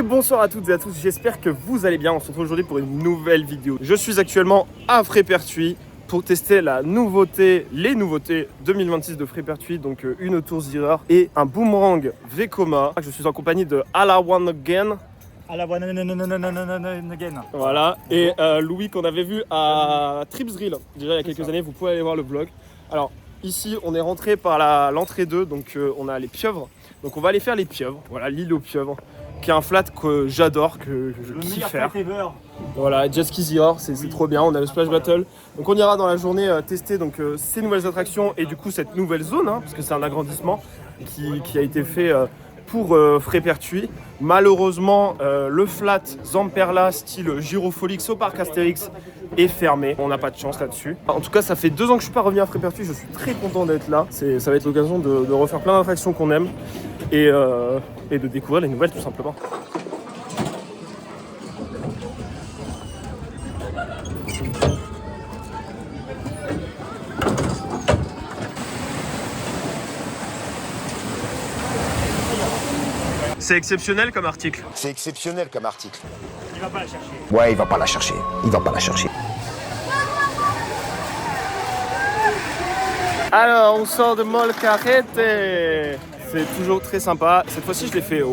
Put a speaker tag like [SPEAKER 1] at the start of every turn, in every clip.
[SPEAKER 1] bonsoir à toutes et à tous, j'espère que vous allez bien. On se retrouve aujourd'hui pour une nouvelle vidéo. Je suis actuellement à Frépertuis pour tester les nouveautés 2026 de Frépertuis, donc une Tour Zero et un Boomerang Vekoma. Je suis en compagnie de All I Want Again. Voilà, et Louis qu'on avait vu à Tripsdrill déjà il y a quelques années, vous pouvez aller voir le vlog. Alors ici on est rentré par l'entrée 2, donc on a les pieuvres. Donc on va aller faire les pieuvres, voilà, l'île aux pieuvres, qui est un flat que j'adore, que je kiffe faire. Voilà, Jet Ski Zero, c'est trop bien, on a le Splash Battle. Donc on ira dans la journée tester donc, ces nouvelles attractions et du coup cette nouvelle zone, hein, parce que c'est un agrandissement qui a été fait pour Frépertuis. Malheureusement, le flat Zamperla style Gyrofolix au parc Astérix est fermé. On n'a pas de chance là-dessus. En tout cas, ça fait 2 ans que je suis pas revenu à Frépertuis. Je suis très content d'être là. Ça va être l'occasion de refaire plein d'attractions qu'on aime et de découvrir les nouvelles tout simplement. C'est exceptionnel comme article.
[SPEAKER 2] C'est exceptionnel comme article.
[SPEAKER 3] Il va pas la chercher.
[SPEAKER 2] Ouais, il va pas la chercher. Il va pas la chercher.
[SPEAKER 1] Alors, on sort de Molcarete. C'est toujours très sympa. Cette fois-ci, je l'ai fait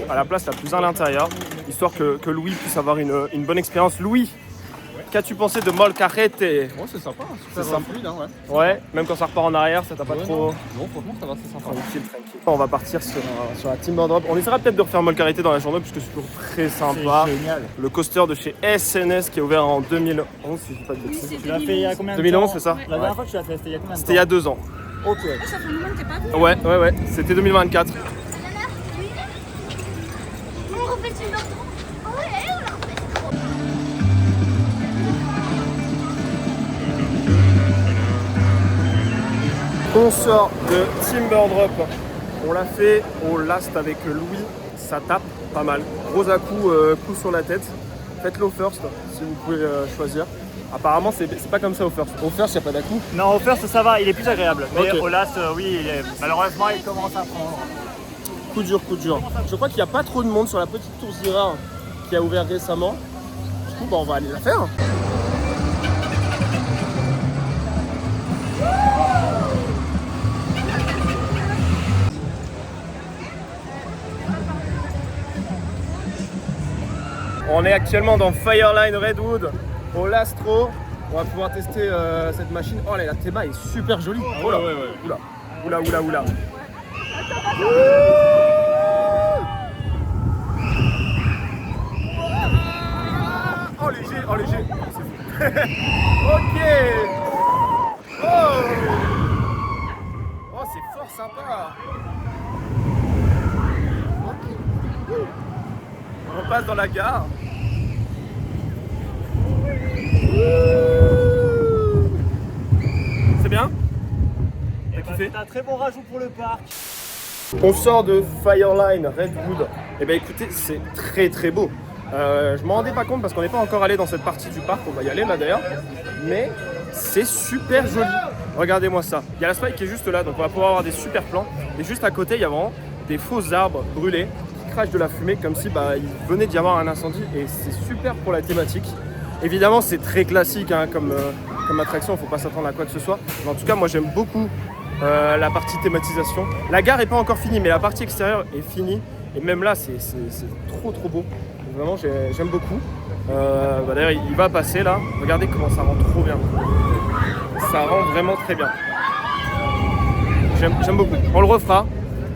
[SPEAKER 1] à la place la plus à l'intérieur, histoire que Louis puisse avoir une bonne expérience. Louis, qu'as-tu pensé de Molcarete?
[SPEAKER 4] Oh, c'est sympa,
[SPEAKER 1] C'est
[SPEAKER 4] super
[SPEAKER 1] sympa.
[SPEAKER 4] fluide, hein, ouais.
[SPEAKER 1] Ouais, même quand ça repart en arrière, ça t'a pas trop...
[SPEAKER 4] Non, franchement, ça va, c'est sympa.
[SPEAKER 1] Tranquille. On va partir sur la Timber Drop. On essaiera peut-être de refaire Molcarete dans la journée, puisque c'est toujours très sympa.
[SPEAKER 3] C'est génial.
[SPEAKER 1] Le coaster de chez SNS qui est ouvert en 2011, si je dis pas de bêtises.
[SPEAKER 3] Tu l'as fait il y a combien de
[SPEAKER 1] 2011,
[SPEAKER 3] temps?
[SPEAKER 1] c'est ça?
[SPEAKER 3] La dernière fois que tu l'as fait, c'était il y a combien de temps?
[SPEAKER 1] C'était il y a 2 ans.
[SPEAKER 3] Ok.
[SPEAKER 5] Ça fait un moment que t'es pas venu.
[SPEAKER 1] Ouais, c'était 2024.
[SPEAKER 5] On refait une autre. Ouais, on l'a refait.
[SPEAKER 1] On sort de Timber Drop. On l'a fait au last avec Louis. Ça tape pas mal. Gros à coup sur la tête. Faites-le au first si vous pouvez choisir. Apparemment, c'est pas comme ça au first. Au first, il n'y a pas d'à-coup.
[SPEAKER 3] Non, au first, ça va, il est plus agréable. Mais
[SPEAKER 1] Ok.
[SPEAKER 3] au last, oui, malheureusement, il commence à prendre.
[SPEAKER 1] Coup dur. Je crois qu'il n'y a pas trop de monde sur la petite tour Zira qui a ouvert récemment. Du coup, on va aller la faire. On est actuellement dans Fireline Redwood au Lastro. On va pouvoir tester cette machine. Oh là, la théma est super jolie. Oh là, oula. Oh léger. C'est fou. Ok. Oh, c'est fort sympa. On passe dans la gare. C'est bien? T'as kiffé?
[SPEAKER 3] C'est un très bon rajout pour le parc.
[SPEAKER 1] On sort de Fireline Redwood. Et ben écoutez, c'est très beau. Je m'en rendais pas compte parce qu'on n'est pas encore allé dans cette partie du parc. On va y aller là d'ailleurs. Mais c'est super joli. Regardez-moi ça. Il y a la spike qui est juste là, donc on va pouvoir avoir des super plans. Et juste à côté, il y a vraiment des faux arbres brûlés qui crachent de la fumée comme si il venait d'y avoir un incendie. Et c'est super pour la thématique. Évidemment, c'est très classique hein, comme attraction. Il ne faut pas s'attendre à quoi que ce soit. Mais en tout cas, moi j'aime beaucoup la partie thématisation. La gare n'est pas encore finie, mais la partie extérieure est finie. Et même là, c'est trop beau. Vraiment, j'aime beaucoup. D'ailleurs, il va passer là. Regardez comment ça rend trop bien. Ça rend vraiment très bien. J'aime beaucoup. On le refera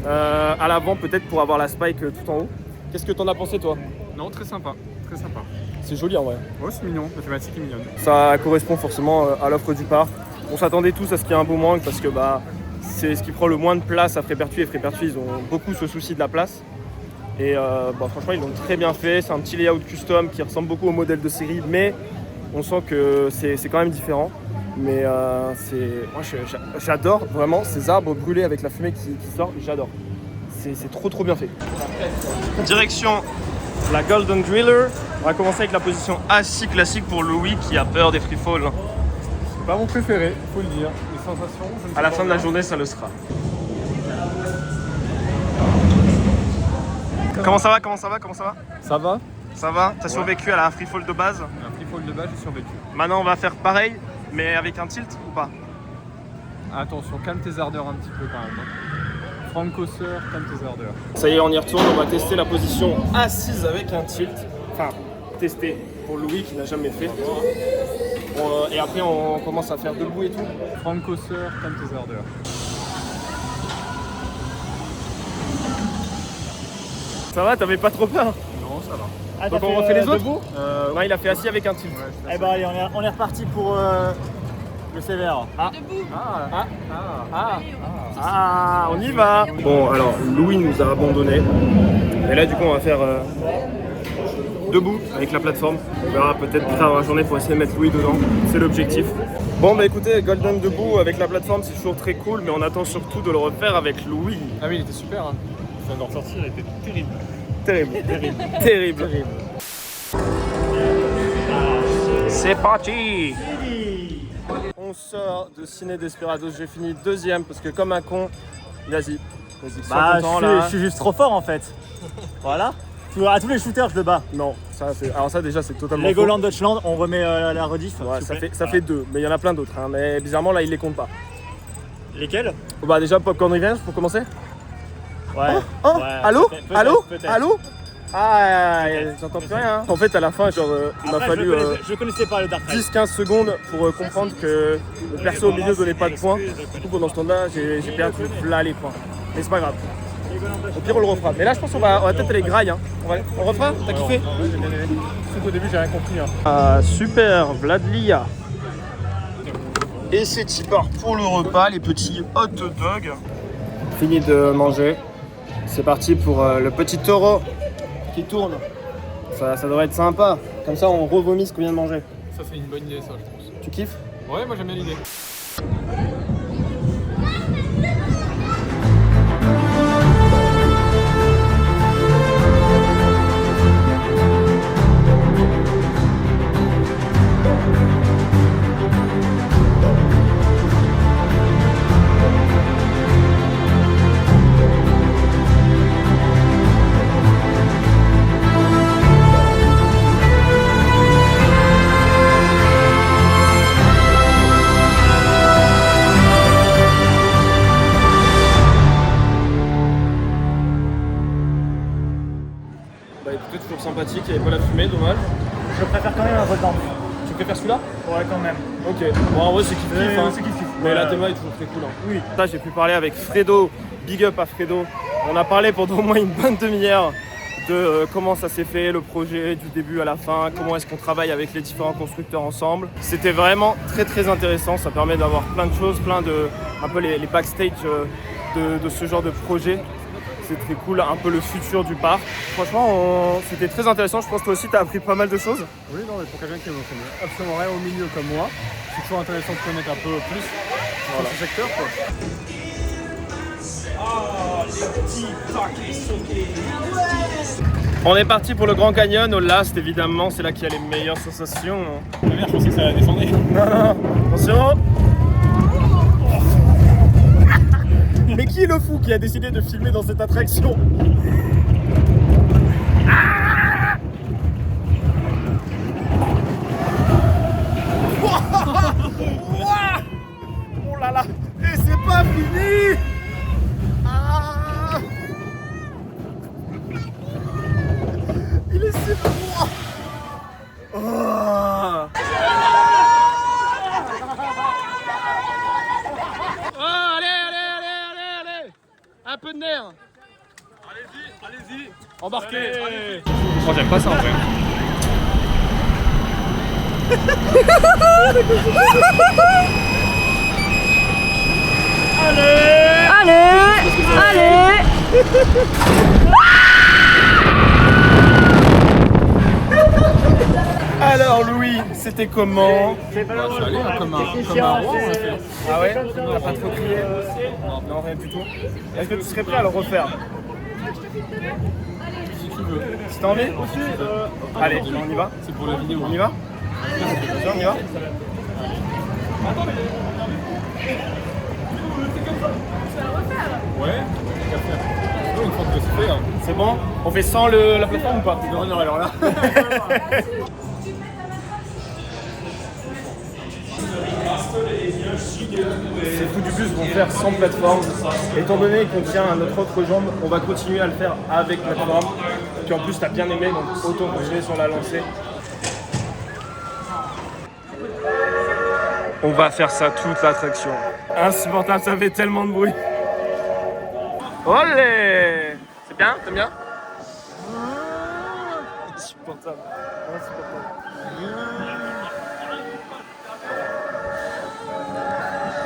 [SPEAKER 1] à l'avant peut-être pour avoir la spike tout en haut. Qu'est-ce que t'en as pensé toi?
[SPEAKER 4] Non, très sympa.
[SPEAKER 1] C'est joli en vrai.
[SPEAKER 4] Ouais, c'est mignon, la thématique est mignonne.
[SPEAKER 1] Ça correspond forcément à l'offre du parc. On s'attendait tous à ce qu'il y ait un boomerang parce que c'est ce qui prend le moins de place à Frépertuis. Et Frépertuis, ils ont beaucoup ce souci de la place. Et franchement, ils l'ont très bien fait. C'est un petit layout custom qui ressemble beaucoup au modèle de série, mais on sent que c'est quand même différent. Mais moi, j'adore vraiment ces arbres brûlés avec la fumée qui sort. J'adore. C'est trop bien fait. Direction la Golden Driller. On va commencer avec la position assis classique pour Louis qui a peur des free fall.
[SPEAKER 4] C'est pas mon préféré, faut le dire. Les sensations, je ne sais
[SPEAKER 1] À la
[SPEAKER 4] pas
[SPEAKER 1] fin de la
[SPEAKER 4] bien.
[SPEAKER 1] journée, ça le sera. Comment ça va? Comment ça va? Comment ça va?
[SPEAKER 4] Ça va?
[SPEAKER 1] Ça va? T'as
[SPEAKER 4] Ouais.
[SPEAKER 1] survécu à la free fall de base?
[SPEAKER 4] Un free fall de base, j'ai survécu.
[SPEAKER 1] Maintenant on va faire pareil, mais avec un tilt ou pas?
[SPEAKER 4] Attention, calme tes ardeurs un petit peu quand même. Hein. Franck Osseur, calme tes ardeurs.
[SPEAKER 1] Ça y est, on y retourne, on va tester la position assise avec un tilt. Enfin, tester pour Louis qui n'a jamais fait. Et après on commence à faire debout et tout.
[SPEAKER 4] Franck Osseur, calme tes ardeurs.
[SPEAKER 1] Ça va, t'avais pas trop peur?
[SPEAKER 4] Non, ça va.
[SPEAKER 3] Ah,
[SPEAKER 1] Donc
[SPEAKER 3] t'as
[SPEAKER 1] on
[SPEAKER 3] fait,
[SPEAKER 1] refait les autres?
[SPEAKER 3] debout
[SPEAKER 1] Non, il a fait assis avec un tilt.
[SPEAKER 3] Eh ben allez, on est reparti pour le sévère.
[SPEAKER 1] Ah, on y va. Bon, alors Louis nous a abandonnés. Et là, du coup, on va faire debout avec la plateforme. On verra peut-être plus tard dans la journée pour essayer de mettre Louis dedans. C'est l'objectif. Bon, bah écoutez, Golden debout avec la plateforme, c'est toujours très cool, mais on attend surtout de le refaire avec Louis.
[SPEAKER 4] Ah oui, il était super. Hein. Je viens d'en ressortir, il était terrible.
[SPEAKER 1] Terrible. C'est parti. On sort de Ciné Desperados. J'ai fini deuxième parce que comme un con, vas-y, sois
[SPEAKER 3] Bah,
[SPEAKER 1] content,
[SPEAKER 3] je
[SPEAKER 1] là.
[SPEAKER 3] suis juste trop fort en fait. Voilà. À tous les shooters, je le bats.
[SPEAKER 1] Non, alors ça déjà c'est totalement faux.
[SPEAKER 3] Legoland, Dutchland, on remet la rediff.
[SPEAKER 1] Ouais,
[SPEAKER 3] s'il vous plaît.
[SPEAKER 1] ça fait deux, mais il y en a plein d'autres. Hein, mais bizarrement là, il les compte pas.
[SPEAKER 3] Lesquels?
[SPEAKER 1] Bah déjà Popcorn Revenge pour commencer.
[SPEAKER 3] Ouais.
[SPEAKER 1] Oh,
[SPEAKER 3] Ouais,
[SPEAKER 1] allô,
[SPEAKER 3] peut-être,
[SPEAKER 1] allô,
[SPEAKER 3] peut-être.
[SPEAKER 1] allô. Ah, j'entends plus rien. Hein. En fait, à la fin, genre, il m'a
[SPEAKER 3] Après,
[SPEAKER 1] fallu
[SPEAKER 3] je connaissais pas le Dark Knight.
[SPEAKER 1] 10-15 secondes pour comprendre que le perso au milieu donnait pas de points. Du coup, pendant ce temps-là, j'ai perdu là les points. Mais c'est pas grave. Au pire, on le refera. Mais là, je pense qu'on va peut-être aller graille. Hein. On refera? T'as kiffé?
[SPEAKER 4] Ouais, j'ai bien aimé. Sauf qu'au début, j'ai rien compris. Hein.
[SPEAKER 1] Ah, super, Vladlia. Et c'est Tipar pour le repas, les petits hot dogs. Fini de manger. C'est parti pour le petit taureau qui tourne. Ça devrait être sympa. Comme ça, on revomit ce qu'on vient de manger.
[SPEAKER 4] Ça, c'est une bonne idée, ça, je pense.
[SPEAKER 1] Tu kiffes?
[SPEAKER 4] Ouais, moi, j'aime bien l'idée.
[SPEAKER 1] Bah écoutez, toujours sympathique, il n'y avait pas la fumée, dommage.
[SPEAKER 3] Je préfère quand même un Voltan.
[SPEAKER 1] Tu préfères celui-là?
[SPEAKER 3] Ouais, quand même.
[SPEAKER 1] Ok, bon en vrai c'est kiff-kiff, hein.
[SPEAKER 3] C'est kiff-kiff.
[SPEAKER 1] Mais
[SPEAKER 3] Ouais.
[SPEAKER 1] la théma est toujours très cool. Hein.
[SPEAKER 3] Oui.
[SPEAKER 1] Là j'ai pu parler avec Fredo, big up à Fredo. On a parlé pendant au moins une bonne demi-heure de comment ça s'est fait, le projet du début à la fin, comment est-ce qu'on travaille avec les différents constructeurs ensemble. C'était vraiment très intéressant, ça permet d'avoir plein de choses, un peu les backstage de ce genre de projet. C'est très cool, un peu le futur du parc. Franchement, c'était très intéressant, je pense que toi aussi tu as appris pas mal de choses.
[SPEAKER 4] Oui, non, mais pour quelqu'un qui ne connaît absolument rien au milieu comme moi, c'est toujours intéressant de connaître un peu plus sur ce secteur, quoi.
[SPEAKER 1] On est parti pour le Grand Canyon, au last évidemment, c'est là qu'il y a les meilleures sensations.
[SPEAKER 4] Merde, je pensais que ça allait descendre.
[SPEAKER 1] Non, attention. Mais qui est le fou qui a décidé de filmer dans cette attraction? Oh là là. Et c'est pas fini. Ah. Il est si froid. Oh. Oh, allez. Un peu de nerf.
[SPEAKER 4] Allez-y.
[SPEAKER 1] Embarquez.
[SPEAKER 4] Oh, j'aime pas ça en vrai.
[SPEAKER 1] Alors Louis, c'était comment?
[SPEAKER 3] C'est pas
[SPEAKER 4] Je suis allé comme un roi, en fait.
[SPEAKER 1] Ah ouais? T'as pas trop crié? Non, rien du tout. Est-ce que tu serais prêt à le refaire?
[SPEAKER 4] Si tu veux.
[SPEAKER 1] Si t'as envie? Allez, on y va?
[SPEAKER 4] C'est pour la vidéo.
[SPEAKER 1] On y va? Vas-y, on y va?
[SPEAKER 4] Ouais. peu une fois que c'est fait. Hein.
[SPEAKER 1] C'est bon? On fait sans la plateforme ou pas?
[SPEAKER 4] Non, alors là.
[SPEAKER 1] Ces fous du bus vont faire sans plateforme. Étant donné qu'on tient à notre autre jambe, on va continuer à le faire avec plateforme. Puis en plus, t'as bien aimé, donc autant continuer sur la lancée. On va faire ça toute l'attraction. Insupportable, ça fait tellement de bruit. Olé! C'est bien? T'aimes bien? Insupportable.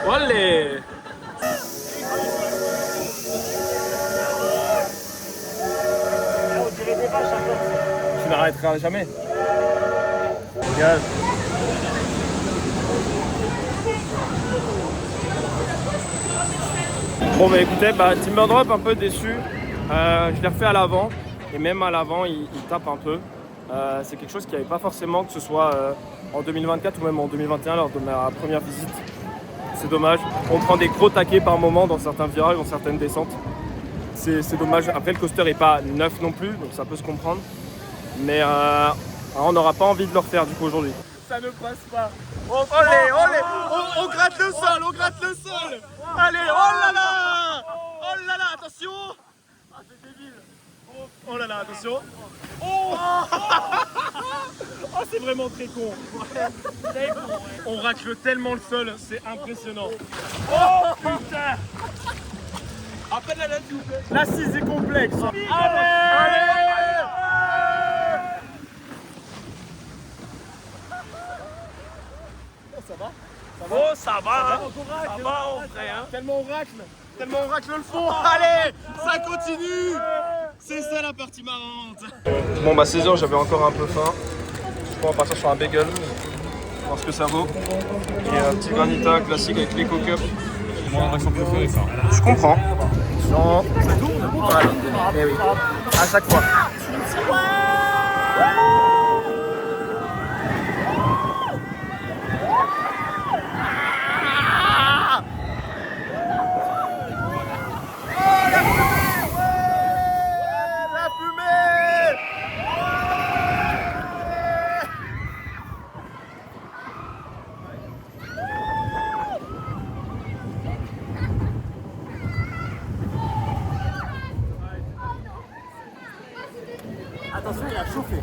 [SPEAKER 1] Olé! Tu n'arrêteras jamais. Regarde. Bon bah écoutez, Timber Drop un peu déçu. Je l'ai refait à l'avant et même à l'avant il tape un peu. C'est quelque chose qu'il n'y avait pas forcément, que ce soit en 2024 ou même en 2021 lors de ma première visite. C'est dommage. On prend des gros taquets par moment dans certains virages, dans certaines descentes. C'est dommage. Après le coaster n'est pas neuf non plus, donc ça peut se comprendre. Mais on n'aura pas envie de le refaire du coup aujourd'hui. Ça ne passe pas. On gratte le sol, on gratte le sol. Allez, oh là là, attention. Ah c'est débile. Oh là là, attention. Oh, c'est vraiment très con. On racle tellement le sol, c'est impressionnant. Oh putain. Appelle la s'il vous plaît. L'assise est complexe. Allez. Ça va? Oh ça va, on ferait hein. Tellement on racle le fond. Allez, ça continue. C'est ça la partie marrante. Bon bah 16h j'avais encore un peu faim. Je pense partir sur un bagel, voir ce que ça vaut. Et un petit granita classique avec les coco-cups.
[SPEAKER 4] C'est mon attraction préférée ça.
[SPEAKER 1] Je comprends. Voilà. Et oui, à chaque fois.
[SPEAKER 3] Attention, il a chauffé.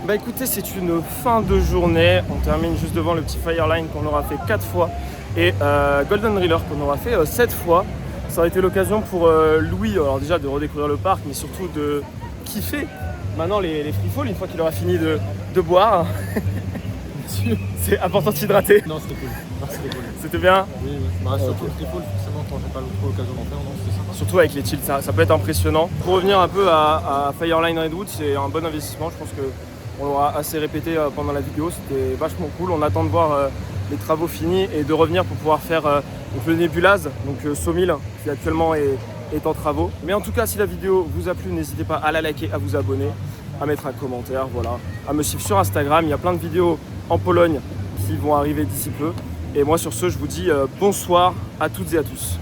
[SPEAKER 3] Bah écoutez, c'est une fin de journée. On termine juste devant le petit Fireline qu'on aura fait 4 fois et Golden Reeler qu'on aura fait 7 fois. Ça aurait été l'occasion pour Louis, alors déjà de redécouvrir le parc, mais surtout de kiffer maintenant les free fall une fois qu'il aura fini de boire. C'est important de s'hydrater.
[SPEAKER 4] Non, c'était cool.
[SPEAKER 1] C'était bien.
[SPEAKER 4] Oui. Surtout le free fall, forcément, quand j'ai pas trop l'occasion d'en faire, non, c'était sympa.
[SPEAKER 1] Surtout avec les chills, ça peut être impressionnant. Pour revenir un peu à Fireline Redwood, c'est un bon investissement. Je pense que on l'aura assez répété pendant la vidéo, c'était vachement cool. On attend de voir les travaux finis et de revenir pour pouvoir faire donc le Nebulaz, donc Sawmill, qui actuellement est en travaux. Mais en tout cas, si la vidéo vous a plu, n'hésitez pas à la liker, à vous abonner, à mettre un commentaire, voilà, à me suivre sur Instagram. Il y a plein de vidéos en Pologne qui vont arriver d'ici peu. Et moi sur ce, je vous dis bonsoir à toutes et à tous.